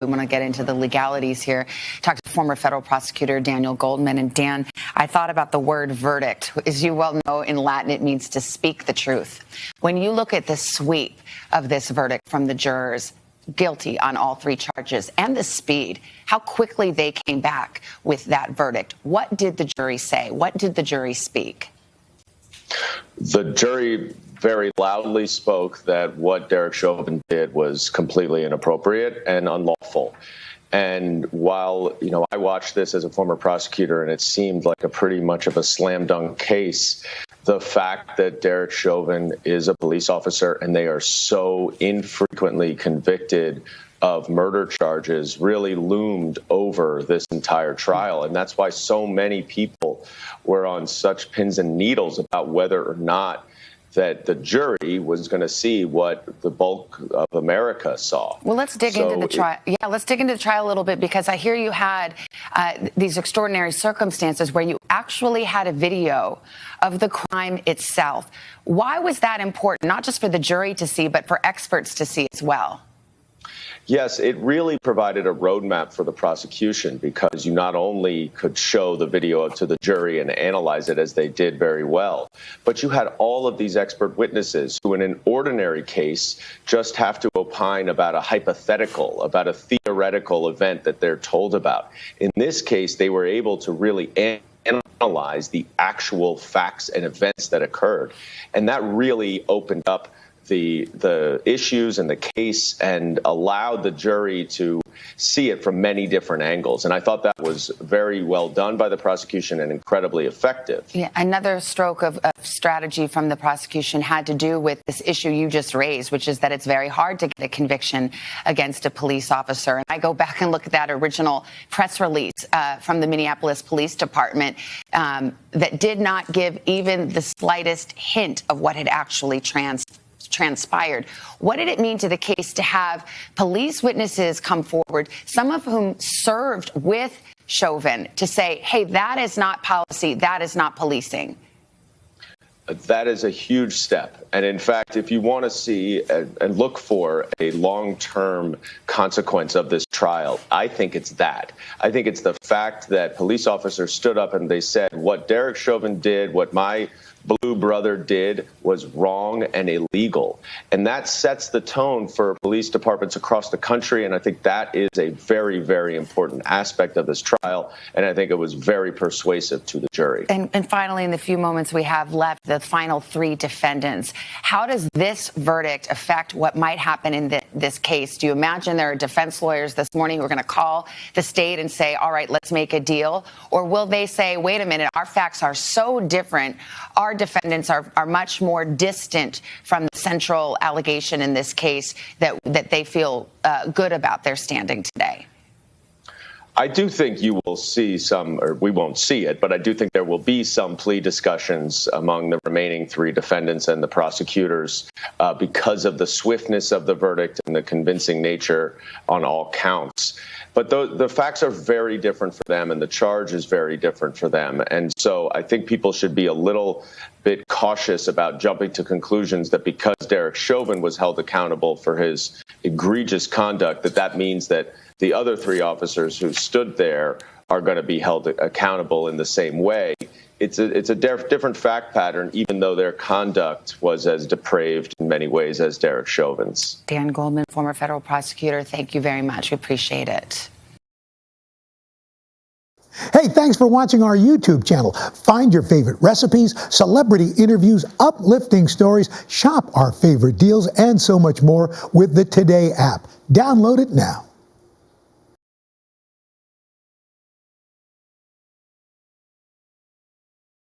We want to get into the legalities here. Talked to former federal prosecutor Daniel Goldman. And Dan, I thought about the word verdict. As you well know, in Latin, it means to speak the truth. When you look at the sweep of this verdict from the jurors, guilty on all three charges, and the speed, how quickly they came back with that verdict. What did the jury say? What did the jury speak? The jury very loudly spoke that what Derek Chauvin did was completely inappropriate and unlawful. And while, I watched this as a former prosecutor and it seemed like a pretty much of a slam dunk case, the fact that Derek Chauvin is a police officer and they are so infrequently convicted of murder charges really loomed over this entire trial. And that's why so many people were on such pins and needles about whether or not that the jury was going to see what the bulk of America saw. Well, let's dig into the trial. Yeah, let's dig into the trial a little bit, because I hear you had these extraordinary circumstances where you actually had a video of the crime itself. Why was that important, not just for the jury to see, but for experts to see as well? Yes, it really provided a roadmap for the prosecution, because you not only could show the video to the jury and analyze it, as they did very well, but you had all of these expert witnesses who in an ordinary case just have to opine about a hypothetical, about a theoretical event that they're told about. In this case, they were able to really analyze the actual facts and events that occurred. And that really opened up the issues and the case and allowed the jury to see it from many different angles. And I thought that was very well done by the prosecution and incredibly effective. Yeah, another stroke of strategy from the prosecution had to do with this issue you just raised, which is that it's very hard to get a conviction against a police officer. And I go back and look at that original press release from the Minneapolis Police Department that did not give even the slightest hint of what had actually transpired. What did it mean to the case to have police witnesses come forward, some of whom served with Chauvin, to say, hey, that is not policy, that is not policing? That is a huge step. And in fact, if you want to see and look for a long-term consequence of this trial, I think it's that. I think it's the fact that police officers stood up and they said, what Derek Chauvin did, what my blue brother did, was wrong and illegal. And that sets the tone for police departments across the country. And I think that is a very, very important aspect of this trial. And I think it was very persuasive to the jury. And finally, in the few moments we have left, the final three defendants. How does this verdict affect what might happen in this case? Do you imagine there are defense lawyers this morning who are going to call the state and say, all right, let's make a deal? Or will they say, wait a minute, our facts are so different, our defendants are much more distant from the central allegation in this case, that they feel good about their standing today? I do think you will see some, or we won't see it, but I do think there will be some plea discussions among the remaining three defendants and the prosecutors because of the swiftness of the verdict and the convincing nature on all counts. But the facts are very different for them, and the charge is very different for them. And so I think people should be a little bit cautious about jumping to conclusions that because Derek Chauvin was held accountable for his egregious conduct, that means that the other three officers who stood there are going to be held accountable in the same way. It's a different fact pattern, even though their conduct was as depraved in many ways as Derek Chauvin's. Dan Goldman, former federal prosecutor, thank you very much. We appreciate it. Hey, thanks for watching our YouTube channel. Find your favorite recipes, celebrity interviews, uplifting stories, shop our favorite deals, and so much more with the Today app. Download it now.